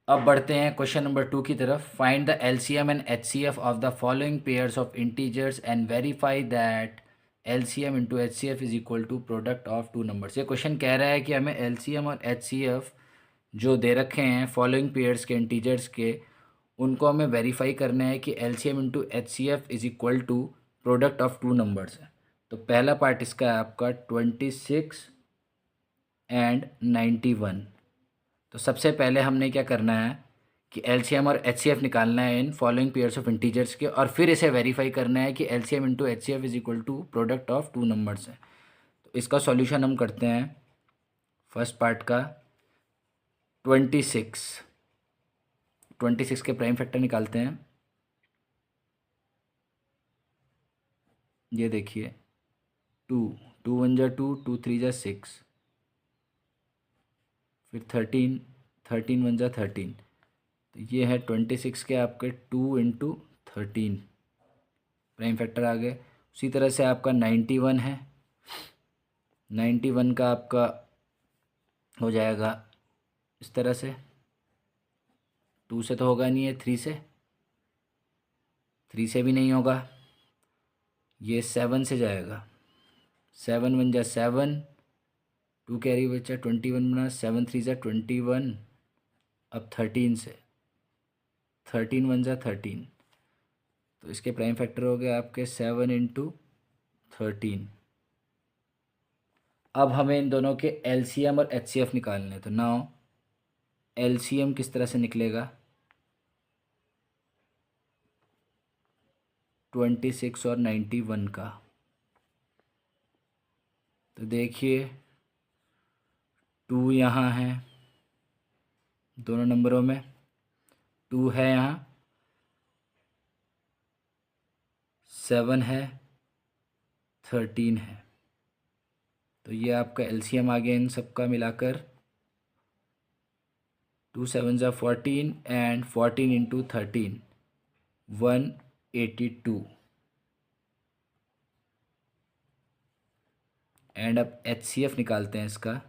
अब बढ़ते हैं क्वेश्चन नंबर 2 की तरफ। Find the LCM and HCF of the following pairs of integers and verify that LCM into HCF is equal to product of two numbers. ये question कह रहा है कि हमें एलसीएम और एचसीएफ जो दे रखे हैं फॉलोइंग पेयर्स के इंटीजर्स के, उनको हमें वेरीफाई करना है कि LCM into HCF is equal to product of two numbers है। तो पहला पार्ट इसका है आपका 26 एंड 91। तो सबसे पहले हमने क्या करना है कि एलसीएम और एचसीएफ निकालना है इन फॉलोइंग पेयर्स ऑफ इंटीजर्स के, और फिर इसे वेरीफाई करना है कि LCM into HCF is equal to product of two numbers है। तो इसका सॉल्यूशन हम करते हैं फर्स्ट पार्ट का। 26 के प्राइम फैक्टर निकालते हैं। ये देखिए, टू, टू वन जा टू, टू थ्री जा सिक्स, फिर 13, 13 वन जा 13। तो ये है 26 के आपके 2 इंटू 13 प्राइम फैक्टर आ गए। उसी तरह से आपका 91 है। 91 का आपका हो जाएगा इस तरह से, 2 से तो होगा नहीं है, 3 से, 3 से भी नहीं होगा, ये 7 से जाएगा। 7 वन जा 7, 2 कैरी बचा, 21 बना, 7 थ्री जा 21। अब 13 से, 13 वन जा 13। तो इसके प्राइम फैक्टर हो गए आपके 7 इंटू 13। अब हमें इन दोनों के एलसीएम और एचसीएफ निकालने हैं। तो नाउ एलसीएम किस तरह से निकलेगा, 26 और 91 का। तो देखिए, 2 यहाँ है दोनों नंबरों में, 2 है यहाँ, 7 है, 13 है। तो ये आपका एलसीएम आ गया इन सबका मिलाकर, 2 7 जा 14 एंड 14 इंटू 13 182। एंड अब एचसीएफ निकालते हैं इसका,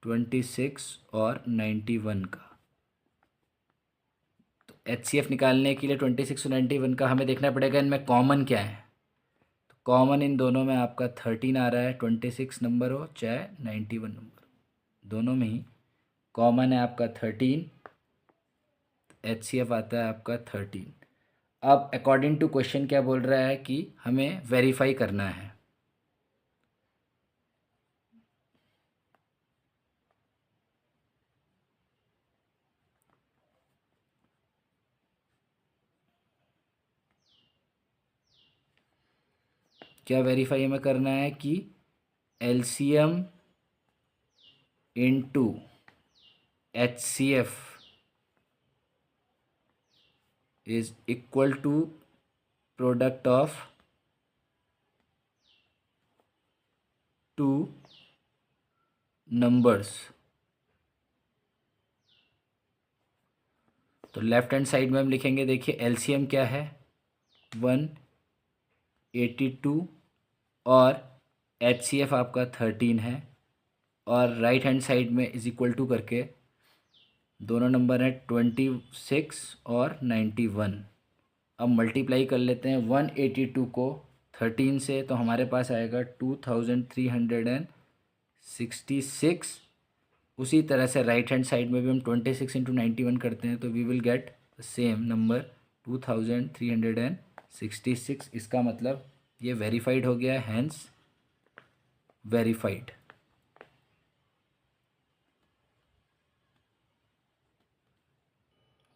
26 और 91 का। तो एचसीएफ निकालने के लिए 26 और 91 का हमें देखना पड़ेगा इनमें कॉमन क्या है। तो कॉमन इन दोनों में आपका 13 आ रहा है, 26 नंबर हो चाहे 91 नंबर, दोनों में ही कॉमन है आपका 13। एचसीएफ आता है आपका 13। अब अकॉर्डिंग टू क्वेश्चन क्या बोल रहा है कि हमें वेरीफाई करना है। क्या वेरीफाई हमें करना है कि LCM into HCF is equal to product of two numbers. तो लेफ्ट हैंड साइड में हम लिखेंगे, देखिए एलसीएम क्या है 182 और एचसीएफ आपका 13 है, और राइट हैंड साइड में इज इक्वल टू करके दोनों नंबर हैं 26 और 91। अब मल्टीप्लाई कर लेते हैं 182 को 13 से, तो हमारे पास आएगा 2366। उसी तरह से राइट हैंड साइड में भी हम 26 इंटू 91 करते हैं, तो we will get the same number 2366। इसका मतलब ये वेरीफाइड हो गया है, हैंस वेरीफाइड।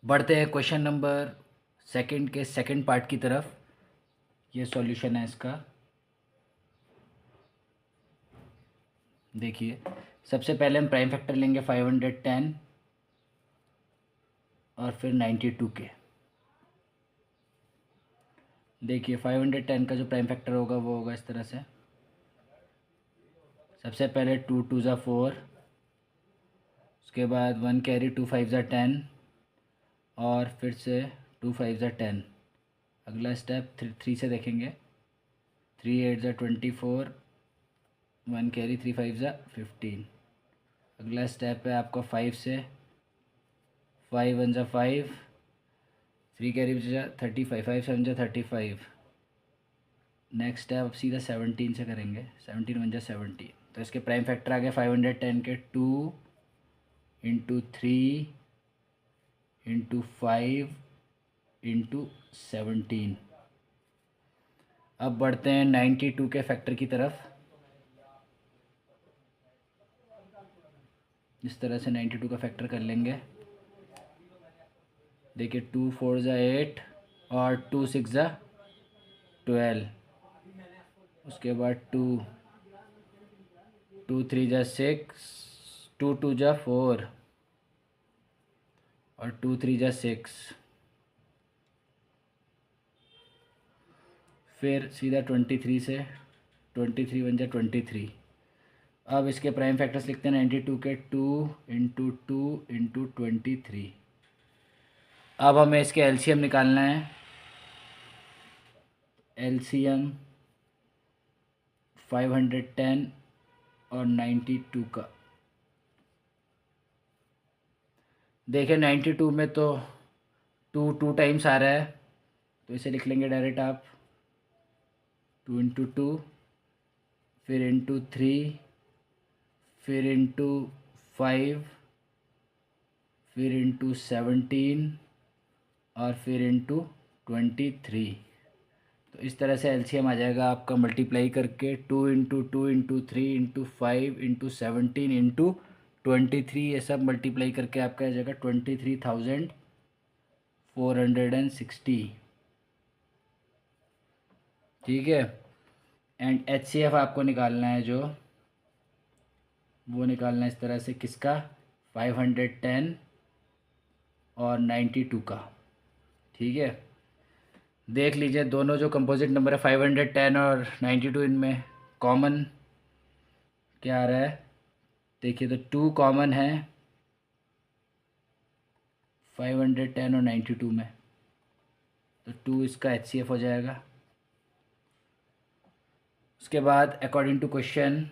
बढ़ते हैं क्वेश्चन नंबर सेकंड के सेकंड पार्ट की तरफ। ये सॉल्यूशन है इसका। देखिए, सबसे पहले हम प्राइम फैक्टर लेंगे 510 और फिर 92 के। देखिए 510 का जो प्राइम फैक्टर होगा वो होगा इस तरह से, सबसे पहले 2 2 ज़ा 4, उसके बाद 1 कैरी 2 5 ज़ा 10, और फिर से 2 5 ज़ा 10। अगला स्टेप 3 से देखेंगे, 3 8 ज़ा 24, 1 कैरी 3 5 ज़ा 15। अगला स्टेप है आपका 5 से, 5 वन जा 5, 3 कैरी बचा 35, 5 7 जा 35। नेक्स्ट स्टेप अब सीधा 17 से करेंगे, 17 वन जा 17। तो इसके प्राइम फैक्टर आ गए 510 के 2 इंटू 3 इंटू 5 इंटू 17। अब बढ़ते हैं 92 के फैक्टर की तरफ। इस तरह से 92 का फैक्टर कर लेंगे। देखिए 2 4 ज़ा 8 और 2 6 ज़ा 12। उसके बाद 2 3 ज़ा 6, 2 2 ज़ा 4 और 2 3 ज़ा 6। फिर सीधा 23 से, 23 वन ज़ा 23। अब इसके प्राइम फैक्टर्स लिखते हैं 92 के 2 इंटू 2 इंटू 23। अब हमें इसके एलसीएम निकालना है। एलसीएम 510 और 92 का। देखिए 92 में तो 2 टाइम्स आ रहा है, तो इसे लिख लेंगे डायरेक्ट आप 2 इंटू 2, फिर इंटू 3, फिर इंटू 5, फिर इंटू 17 और फिर इंटू 23। तो इस तरह से एलसीएम आ जाएगा आपका मल्टीप्लाई करके 2 into 2 into 3 into 5 into 17 into 23। ये सब मल्टीप्लाई करके आपका आ जाएगा 23,460। ठीक है। एंड एचसीएफ आपको निकालना है, जो वो निकालना है इस तरह से, किसका, 510 और 92 का। ठीक है। देख लीजिए दोनों जो कंपोजिट नंबर है 510 और 92, इनमें कॉमन क्या आ रहा है। देखिए तो 2 कॉमन है 510 और 92 में, तो 2 इसका एचसीएफ हो जाएगा। उसके बाद अकॉर्डिंग टू क्वेश्चन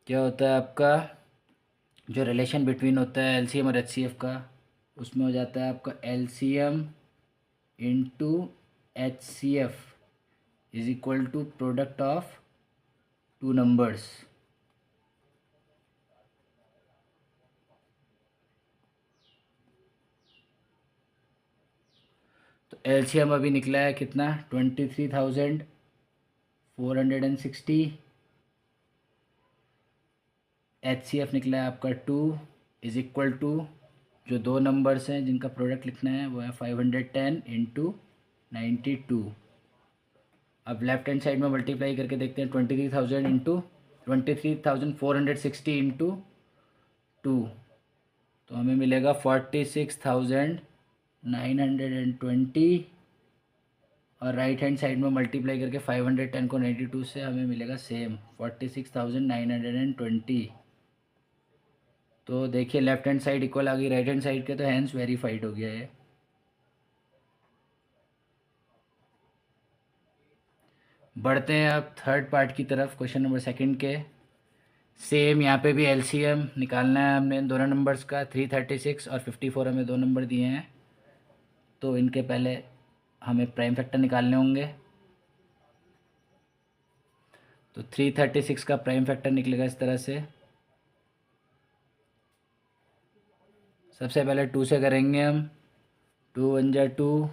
क्या होता है आपका, जो रिलेशन बिटवीन होता है एलसीएम और एचसीएफ का, उसमें हो जाता है आपका LCM into HCF is equal to product of 2 numbers. तो एलसीएम अभी निकला है कितना, 23,460। एचसीएफ निकला है आपका 2 इज इक्वल टू, जो 2 नंबर्स हैं जिनका प्रोडक्ट लिखना है वो है 510 इंटू 92। अब लेफ्ट हैंड साइड में मल्टीप्लाई करके देखते हैं 23,000 इंटू 23,460 इंटू 2, तो हमें मिलेगा 46,920। और राइट हैंड साइड में मल्टीप्लाई करके 510 को 92 से हमें मिलेगा सेम 46,920। तो देखिए लेफ्ट हैंड साइड इक्वल आ गई राइट हैंड साइड के, तो हैंस वेरीफाइड हो गया है। बढ़ते हैं अब थर्ड पार्ट की तरफ, क्वेश्चन नंबर सेकंड के। सेम यहाँ पे भी एलसीएम निकालना है हमने इन दोनों नंबर्स का। 336 और 54 हमें 2 नंबर दिए हैं, तो इनके पहले हमें प्राइम फैक्टर निकालने होंगे। तो 336 का प्राइम फैक्टर निकलेगा इस तरह से। सबसे पहले 2 से करेंगे हम, 2 वन जा 2,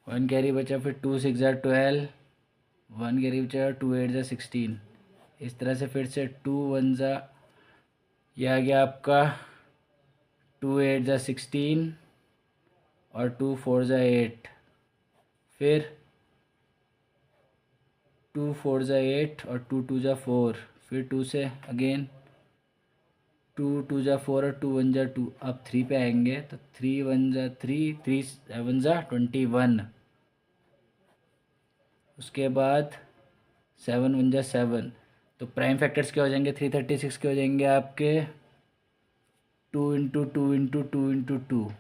1 कैरी बचा, फिर 2 6 जा 12, 1 कैरी बचा, 2 8 जा 16। इस तरह से फिर से 2 वन जा, यह आ गया आपका 2 8 जा 16 और 2 4 जा 8। फिर 2 4 जा 8 और 2 2 जा 4। फिर 2 से अगेन 2 2 जा 4 और 2 1 जा 2। अब 3 पे आएंगे तो 3 1 जा 3, 3 7 जा 21। उसके बाद 7 1 जा 7। तो प्राइम फैक्टर्स क्या हो जाएंगे 336 के, हो जाएंगे आपके 2 into 2 into 2 into 2।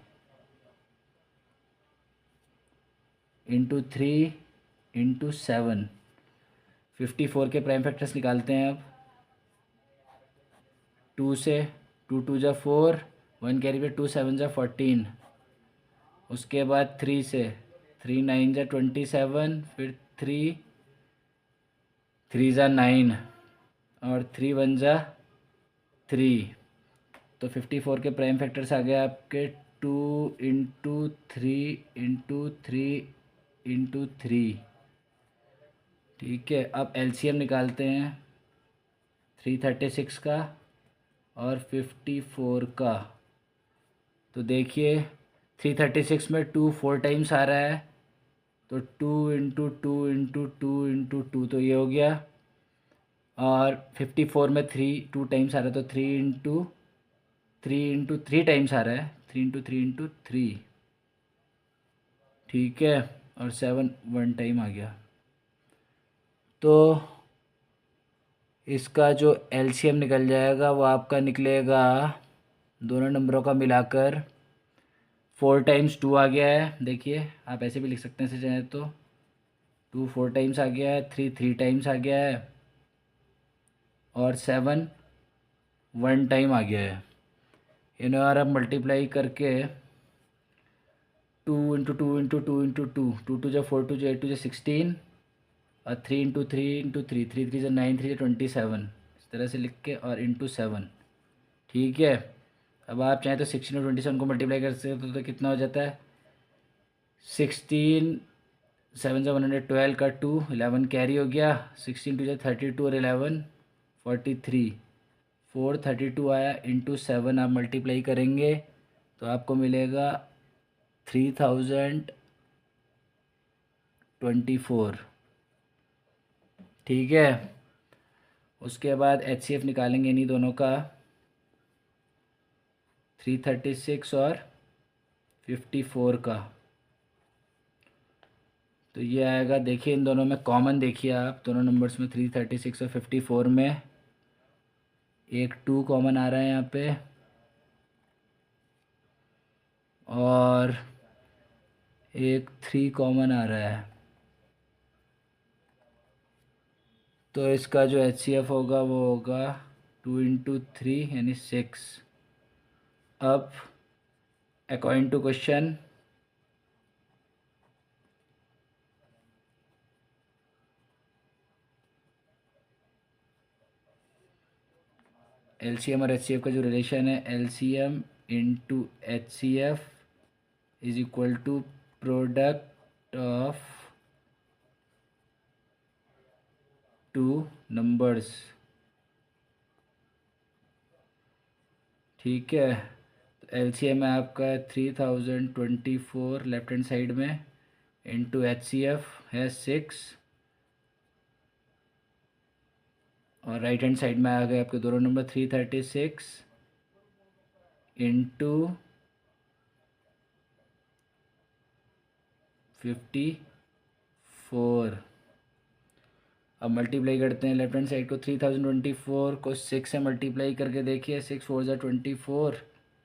Into 3 into 7। 54 के प्राइम फैक्टर्स निकालते हैं अब। 2 से, 2 2 = 4, 1 कैरी पे, 2 7 = 14। उसके बाद 3 से, 3 9 = 27, फिर 3 3 = 9 और 3 1 = 3। तो 54 के प्राइम फैक्टर्स आ गए आपके 2 × 3 × 3 × 3। ठीक है, अब एलसीएम निकालते हैं 336 का और 54 का। तो देखिए 336 में 2 4 टाइम्स आ रहा है, तो 2 × 2 × 2 × 2 तो ये हो गया। और 54 में 3 2 टाइम्स आ रहा है, तो 3 × 3 टाइम्स आ रहा है, 3 × 3 × 3। ठीक है, और 7 1 टाइम आ गया। तो इसका जो एलसीएम निकल जाएगा वो आपका निकलेगा, दोनों नंबरों का मिलाकर 4 टाइम्स 2 आ गया है। देखिए आप ऐसे भी लिख सकते हैं, ऐसे चाहे तो 2 4 टाइम्स आ गया है, 3 3 टाइम्स आ गया है और 7 1 टाइम आ गया है। इन्हें और अब मल्टीप्लाई करके 2 × 2 × 2 × 2 2 2 = 4 2 8 2 16 और 3 × 3 × 3 3 3 = 9 3 27, इस तरह से लिख के और इंटू 7। ठीक है, अब आप चाहें तो 16 और 27 को मल्टीप्लाई कर सकते हो, तो कितना हो जाता है 16 7 × 112 का 2 11 कैरी हो गया। 16 2 = 32 और 11 43 432 आया, इंटू 7 आप मल्टीप्लाई करेंगे तो आपको मिलेगा 3024। ठीक है, उसके बाद एचसीएफ निकालेंगे इन्हीं दोनों का, 336 और 54 का। तो ये आएगा, देखिए इन दोनों में कॉमन देखिए आप, दोनों नंबर्स में 336 और 54 में एक 2 कॉमन आ रहा है यहाँ पे और एक 3 कॉमन आ रहा है। तो इसका जो एचसीएफ होगा वो होगा 2 × 3 यानी 6। अब अकॉर्डिंग टू क्वेश्चन एलसीएम और एचसीएफ का जो रिलेशन है, LCM into HCF is equal to product of 2 numbers. ठीक है, तो एलसीएम है आपका 3024 लेफ्ट हैंड साइड में, इंटू एचसीएफ है 6 और राइट हैंड साइड में आ गए आपके दोनों नंबर 336 इंटू 54। अब मल्टीप्लाई करते हैं लेफ्ट हैंड साइड को, 3024 को 6 से मल्टीप्लाई करके देखिए, 6 4 ज़ा 24,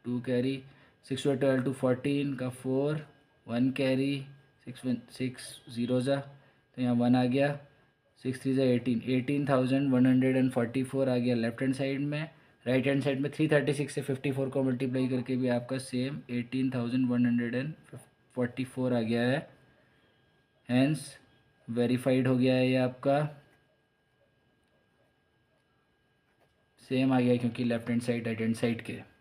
2 कैरी, 6 2 12 2 14 का 4, 1 कैरी, 6 0 ज़ा, तो यहाँ 1 आ गया, 6 3 ज़ा 18, 18,144 आ गया लेफ्ट हैंड साइड में। राइट हैंड साइड में 336 से 54 को मल्टीप्लाई करके भी आपका सेम 18,144 आ गया है। हैंस वेरीफाइड हो गया है ये आपका, सेम आ गया क्योंकि left hand side right hand side के।